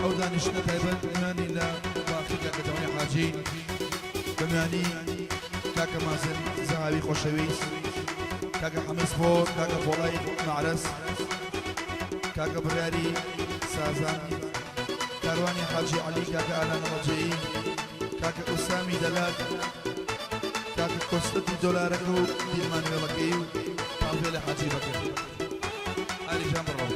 ئەو دانیشتە تایبەت میوانی لە باخی کاکەتەوەی حاجی بە میوانی کاکە مازن زەهاوی خۆشەویست، کاکە حەمەس بۆ کاکە پۆڵای معرەس، کاکە بڕیاری سازان، کاروانی حاجی عەلی، کاکە ئالان ڕەجەیی، کاکە ئوسامی دەلات، کاکە کۆستەتی دۆلارەکە و دیلمان وێڵەکەی و پاڵێ لە حاجی بەکرد. ئالی جان بڕۆ.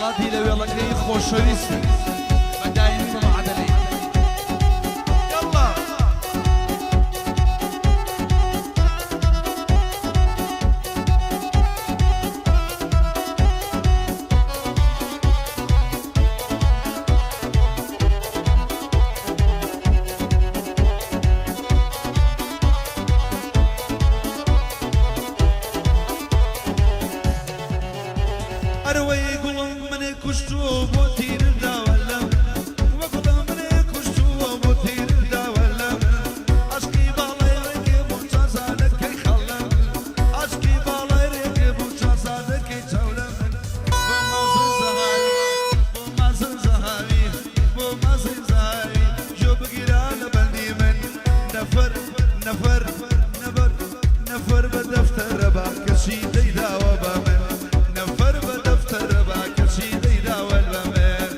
والله دي لو يلا كي خوشويس بداين طلع عدلي يلا أروي قلم من كشتو بوتير داولم وقلم من كشتو بوتير داولم أشكي بالي ركب وشازادك كي خلم أشكي بالي ركب وشازادك كي تولم بومازن زهاوي بومازن زهاوي جو بقيران بلدي من نفر نفر نفر نفر بدفتر باكشي ديدا وبامن نفر بدفتر باكشي ديدا والبامن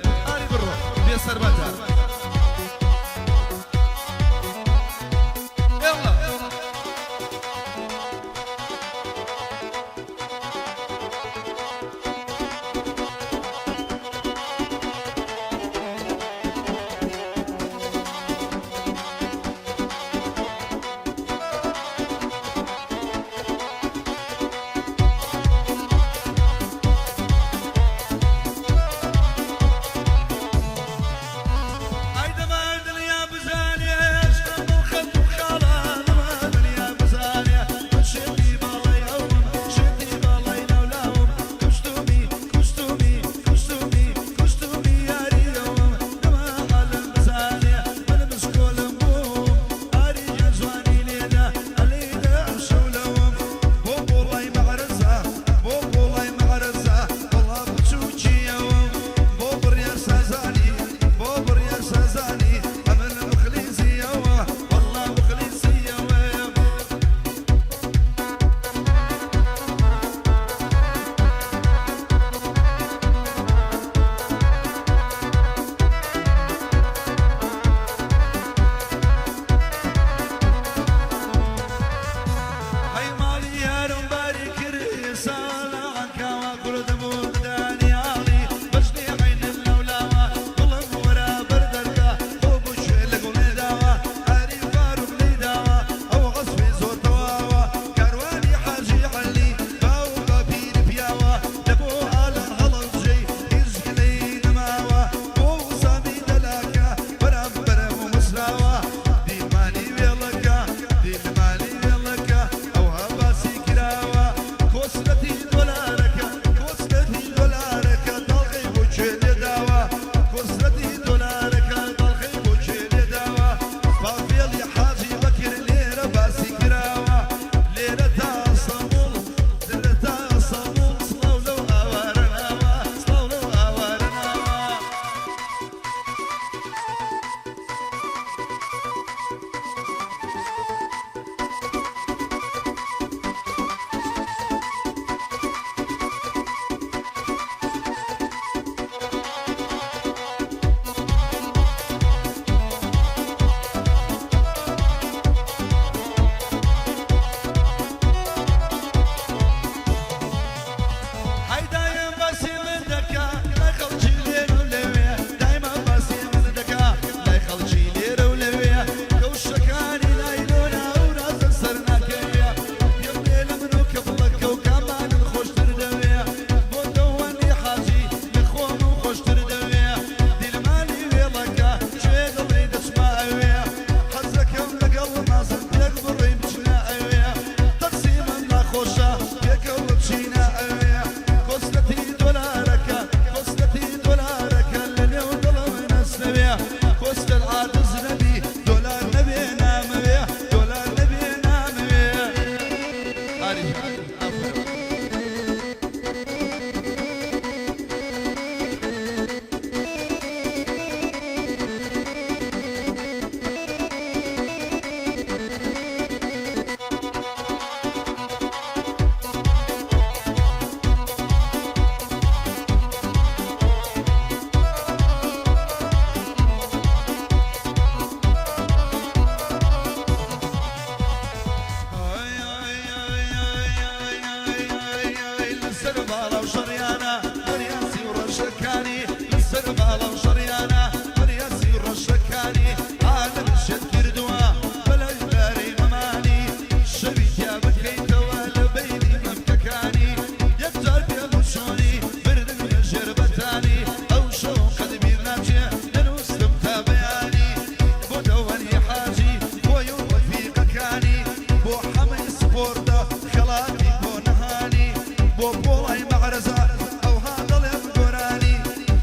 بارزة أو هذا القراني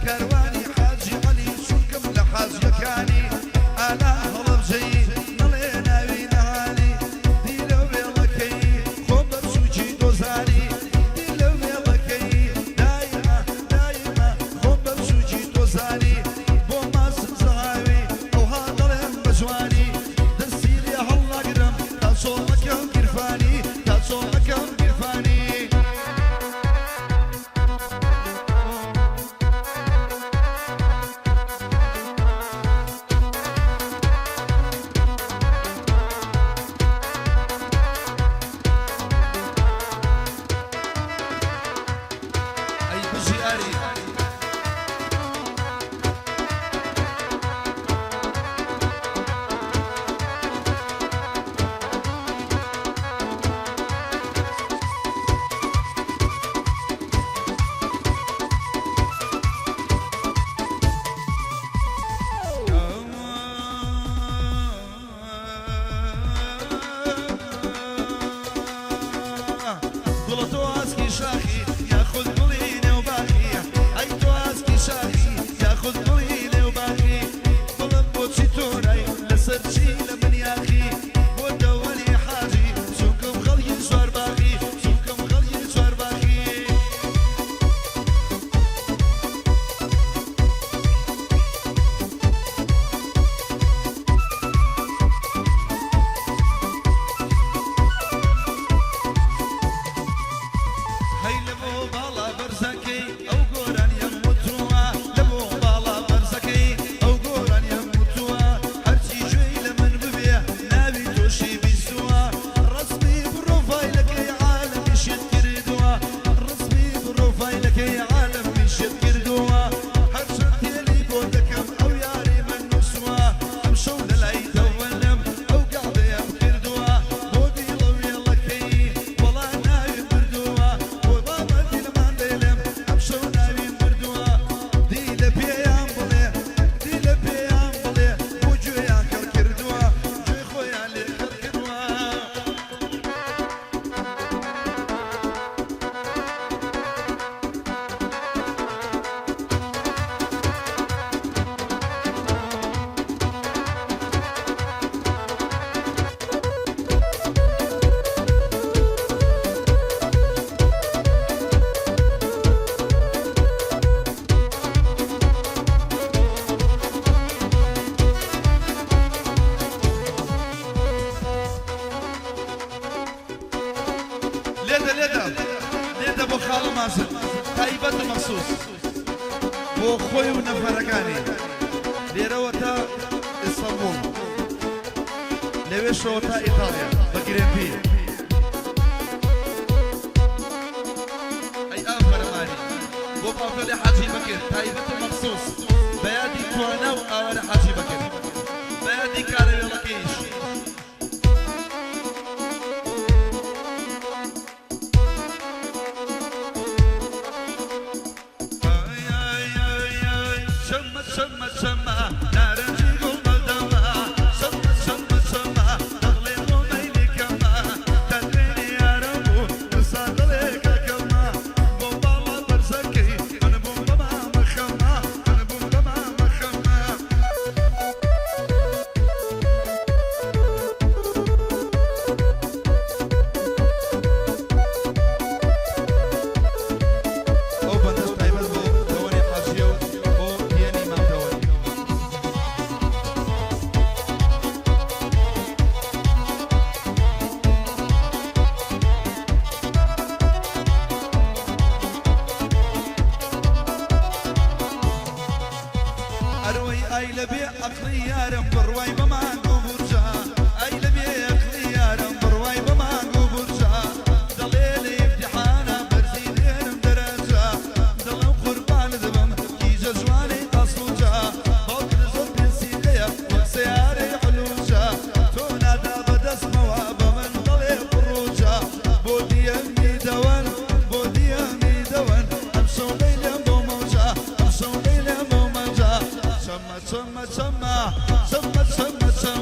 كرواني حاجي علي شكم لحاج مكاني أنا هرب جاي نلينا وينهاني ديلو بيضكي خوب بسوجي دوزاني ديلو بيضكي دايما دايما خوب بسوجي دوزاني بو ماس زهاوي أو هذا البجواني دسيلي هلا قرم تصومك يوم قرفاني تصومك يوم قرفاني أي بجي أري غلطوا اسكي شاخي ياخذ قليلي وباقي ايتوا اسكي شاخي ياخذ قليلي وباقي طلب بوتشي توناي لسرشي لمن ياخي ودولي حاجي سوكم خلي شوار باقي سوكم خلي شوار باقي هاي لبو بالا برزكي او قوران يموتوا لبو بالا برزكي او قوران يموتوا هرشي شوي لمن ببيه نابي توشي بيسوا رسمي بروفايلك يا عالم يشد كردوا رسمي بروفايلك يا عالم يشد كردوا هرشت يلي بودكم او ياري من نسوا امشوا للاي تولم او قاعد يمكردوا بودي لو يلا كي والله نايم بردوا وبابا دي لما ديلم امشوا نايم بردوا دي لبيام بلي دي لبيام بلي وجو يا كردوا جو خويا اللي كردوا لێدە بۆ خاڵە مازن تایبەتە مەخسووس بۆ خۆی و نەفەرەکانی لێرەوە تا ئیستانبوڵ لەوێشەوە تا ئیتالیا بە گرێنپی ئەی ئافەرمانی بۆ باوکەلێ حاجی بەکرد تایبەتە مەخسووس بە یادی توانە و ئاوەرە حاجی بەکرد بە یادی کارەوێڵەکەیش شمة شمة نارنجي قلب الدمى شمة شمة شمة تغلي ميلي كما تدريني يا ربو نصاد لك كما بوبالا برزكي انا بوبا مخما انا بوبا مخما او بندش طيبة بو دواني حاجيو أي لبي أقلي يا رب برواي بما قبورجا أي لبي أقلي يا رب برواي بما قبورجا دليلي امتحانا برزيدين درجة دلو قربان ذبم كي جزواني أصوجا بوكر زب يسيديا وسياري حلوجا تونا دابا دسموا بمن ضلي قروجا بودي أمي دوان بودي أمي دوان أمشو ليلة بوموجا أمشو ليلة بوموجا شمة شمة شمة شمة شمة شمة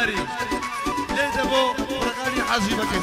ماري ليه دبو برقاني حاجي بكر